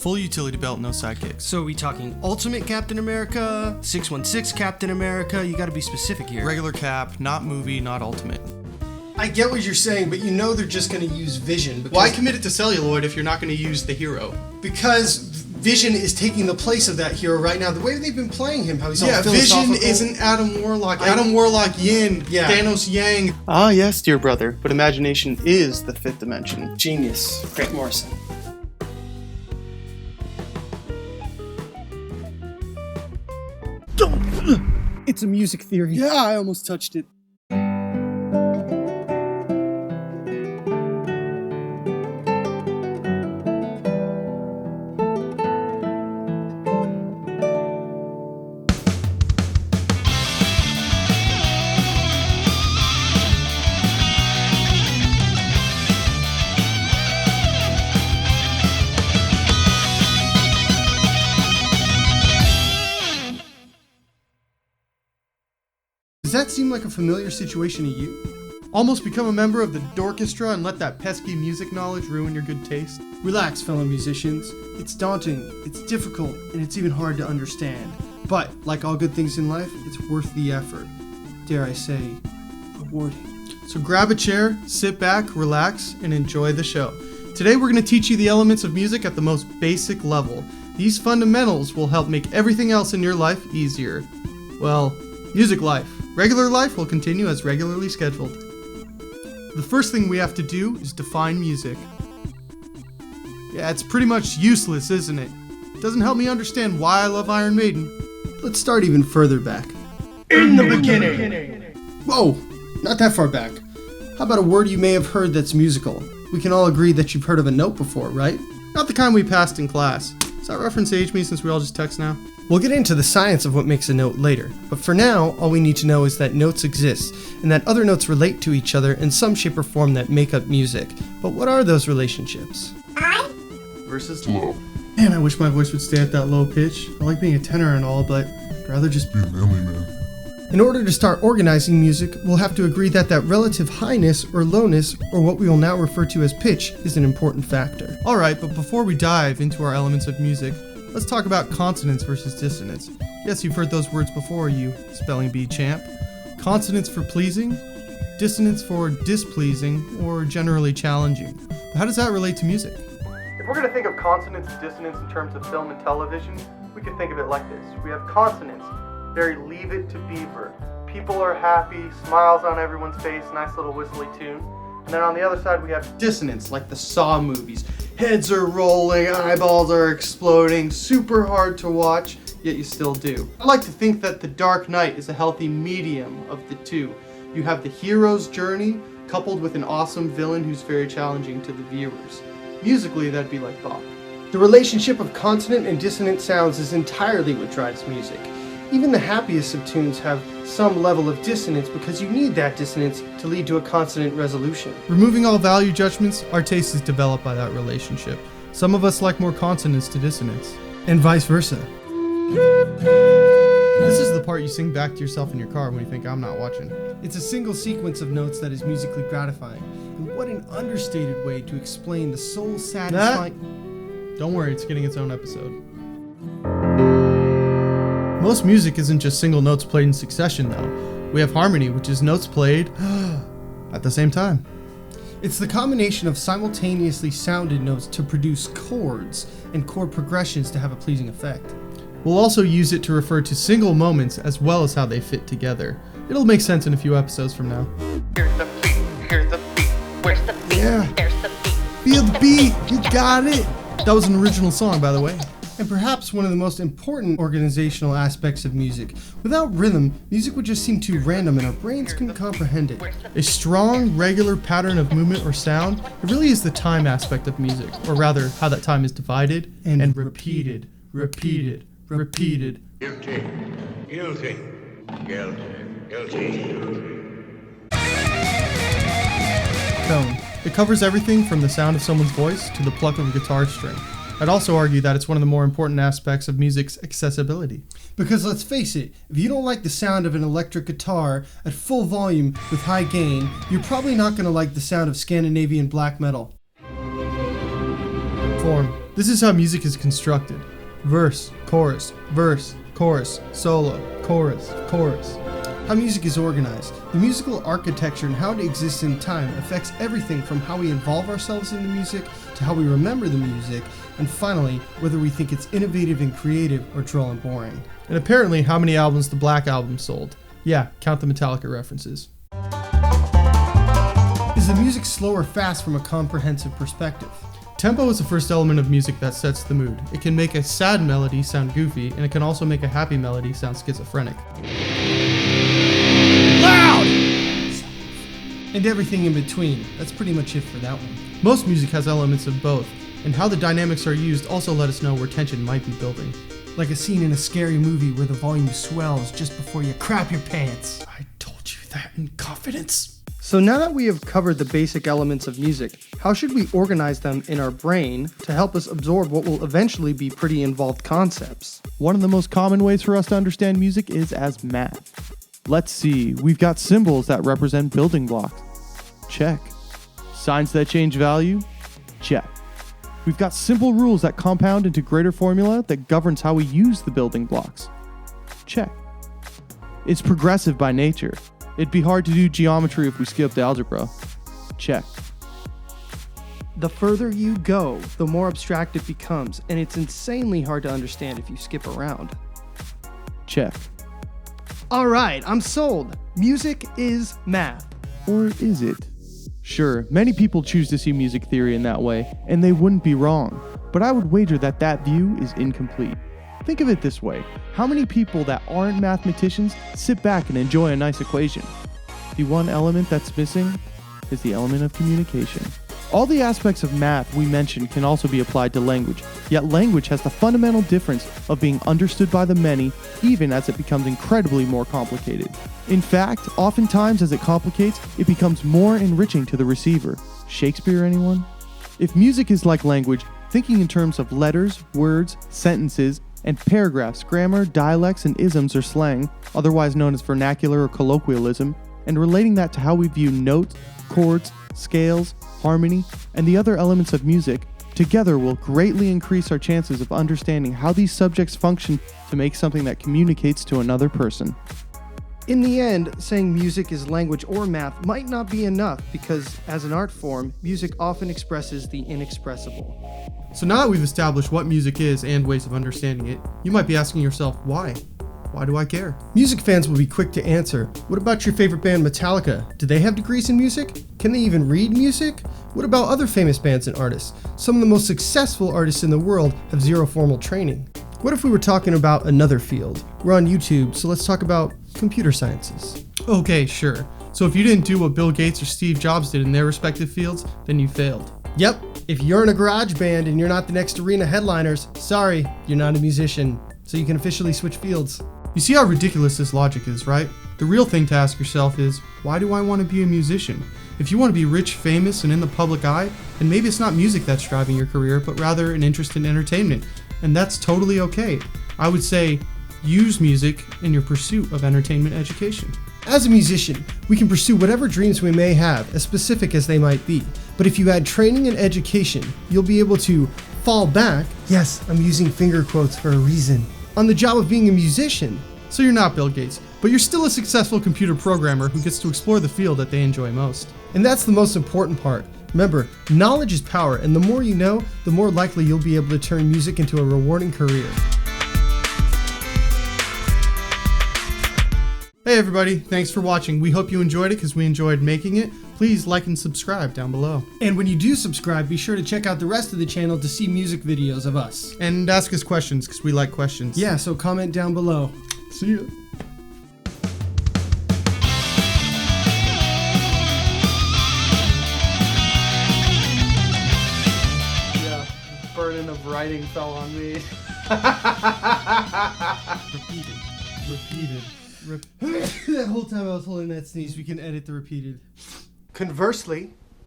Full utility belt, no sidekicks. So are we talking Ultimate Captain America, 616 Captain America? You gotta be specific here. Regular cap, not movie, not ultimate. I get what you're saying, but you know they're just gonna use Vision. Why commit it to celluloid if you're not going to use the hero? Because Vision is taking the place of that hero right now. The way they've been playing him, how he's all philosophical. Vision isn't Adam Warlock. Adam Warlock yin, Thanos yang. Ah, yes, dear brother, but imagination is the fifth dimension. Genius. Grant Morrison. It's a music theory. Yeah, I almost touched it. Does that seem like a familiar situation to you? Almost become a member of the Dorchestra and let that pesky music knowledge ruin your good taste? Relax, fellow musicians. It's daunting, it's difficult, and it's even hard to understand. But, like all good things in life, it's worth the effort. Dare I say, rewarding. So grab a chair, sit back, relax, and enjoy the show. Today we're going to teach you the elements of music at the most basic level. These fundamentals will help make everything else in your life easier. Well, music life. Regular life will continue as regularly scheduled. The first thing we have to do is define music. Yeah, it's pretty much useless, isn't it? It doesn't help me understand why I love Iron Maiden. Let's start even further back. In the beginning! Whoa, not that far back. How about a word you may have heard that's musical? We can all agree that you've heard of a note before, right? Not the kind we passed in class. Does that reference age me since we all just text now? We'll get into the science of what makes a note later, but for now, all we need to know is that notes exist, and that other notes relate to each other in some shape or form that make up music. But what are those relationships? High versus low. Man, I wish my voice would stay at that low pitch. I like being a tenor and all, but I'd rather just be a manly man. In order to start organizing music, we'll have to agree that relative highness or lowness, or what we will now refer to as pitch, is an important factor. Alright, but before we dive into our elements of music, let's talk about consonants versus dissonance. Yes, you've heard those words before, you spelling bee champ. Consonants for pleasing, dissonance for displeasing, or generally challenging. But how does that relate to music? If we're going to think of consonants and dissonance in terms of film and television, we can think of it like this. We have consonants, very Leave It to Beaver. People are happy, smiles on everyone's face, nice little whistly tune. And then on the other side we have dissonance, like the Saw movies. Heads are rolling, eyeballs are exploding, super hard to watch, yet you still do. I like to think that The Dark Knight is a healthy medium of the two. You have the hero's journey, coupled with an awesome villain who's very challenging to the viewers. Musically, that'd be like Bach. The relationship of consonant and dissonant sounds is entirely what drives music. Even the happiest of tunes have some level of dissonance because you need that dissonance to lead to a consonant resolution. Removing all value judgments, our taste is developed by that relationship. Some of us like more consonance to dissonance. And vice versa. This is the part you sing back to yourself in your car when you think I'm not watching. It's a single sequence of notes that is musically gratifying. And what an understated way to explain the soul satisfying... Don't worry, it's getting its own episode. Most music isn't just single notes played in succession though. We have harmony, which is notes played at the same time. It's the combination of simultaneously sounded notes to produce chords and chord progressions to have a pleasing effect. We'll also use it to refer to single moments as well as how they fit together. It'll make sense in a few episodes from now. Here's the beat, where's the beat, yeah. There's the beat. Feel the beat, you got it! That was an original song, by the way. And perhaps one of the most important organizational aspects of music. Without rhythm, music would just seem too random and our brains couldn't comprehend it. A strong, regular pattern of movement or sound, it really is the time aspect of music, or rather, how that time is divided and repeated. Guilty, guilty, guilty. Tone. It covers everything from the sound of someone's voice to the pluck of a guitar string. I'd also argue that it's one of the more important aspects of music's accessibility. Because let's face it, if you don't like the sound of an electric guitar at full volume with high gain, you're probably not going to like the sound of Scandinavian black metal. Form. This is how music is constructed. Verse, chorus, solo, chorus, chorus. How music is organized. The musical architecture and how it exists in time affects everything from how we involve ourselves in the music to how we remember the music, and finally, whether we think it's innovative and creative or dull and boring. And apparently, how many albums the Black Album sold. Yeah, count the Metallica references. Is the music slow or fast from a comprehensive perspective? Tempo is the first element of music that sets the mood. It can make a sad melody sound goofy, and it can also make a happy melody sound schizophrenic. Loud! And everything in between. That's pretty much it for that one. Most music has elements of both, and how the dynamics are used also let us know where tension might be building. Like a scene in a scary movie where the volume swells just before you crap your pants. I told you that in confidence. So now that we have covered the basic elements of music, how should we organize them in our brain to help us absorb what will eventually be pretty involved concepts? One of the most common ways for us to understand music is as math. Let's see, we've got symbols that represent building blocks. Check. Signs that change value? Check. We've got simple rules that compound into greater formula that governs how we use the building blocks. Check. It's progressive by nature. It'd be hard to do geometry if we skipped algebra. Check. The further you go, the more abstract it becomes, and it's insanely hard to understand if you skip around. Check. Alright, I'm sold. Music is math. Or is it? Sure, many people choose to see music theory in that way, and they wouldn't be wrong, but I would wager that that view is incomplete. Think of it this way, how many people that aren't mathematicians sit back and enjoy a nice equation? The one element that's missing is the element of communication. All the aspects of math we mentioned can also be applied to language, yet language has the fundamental difference of being understood by the many, even as it becomes incredibly more complicated. In fact, oftentimes as it complicates, it becomes more enriching to the receiver. Shakespeare, anyone? If music is like language, thinking in terms of letters, words, sentences, and paragraphs, grammar, dialects, and isms or slang, otherwise known as vernacular or colloquialism, and relating that to how we view notes, chords, scales, harmony, and the other elements of music, together will greatly increase our chances of understanding how these subjects function to make something that communicates to another person. In the end, saying music is language or math might not be enough because, as an art form, music often expresses the inexpressible. So now that we've established what music is and ways of understanding it, you might be asking yourself, why? Why do I care? Music fans will be quick to answer. What about your favorite band, Metallica? Do they have degrees in music? Can they even read music? What about other famous bands and artists? Some of the most successful artists in the world have zero formal training. What if we were talking about another field? We're on YouTube, so let's talk about computer sciences. Okay, sure. So if you didn't do what Bill Gates or Steve Jobs did in their respective fields, then you failed. Yep, if you're in a garage band and you're not the next arena headliners, sorry, you're not a musician, so you can officially switch fields. You see how ridiculous this logic is, right? The real thing to ask yourself is, why do I want to be a musician? If you want to be rich, famous, and in the public eye, then maybe it's not music that's driving your career, but rather an interest in entertainment. And that's totally okay. I would say, use music in your pursuit of entertainment education. As a musician, we can pursue whatever dreams we may have, as specific as they might be. But if you add training and education, you'll be able to fall back, yes, I'm using finger quotes for a reason, on the job of being a musician. So you're not Bill Gates, but you're still a successful computer programmer who gets to explore the field that they enjoy most. And that's the most important part. Remember, knowledge is power, and the more you know, the more likely you'll be able to turn music into a rewarding career. Hey everybody, thanks for watching. We hope you enjoyed it because we enjoyed making it. Please like and subscribe down below. And when you do subscribe, be sure to check out the rest of the channel to see music videos of us. And ask us questions because we like questions. Yeah, so comment down below. See ya. Yeah, burden of writing fell on me. Repeated. That whole time I was holding that sneeze, we can edit the repeated. Conversely,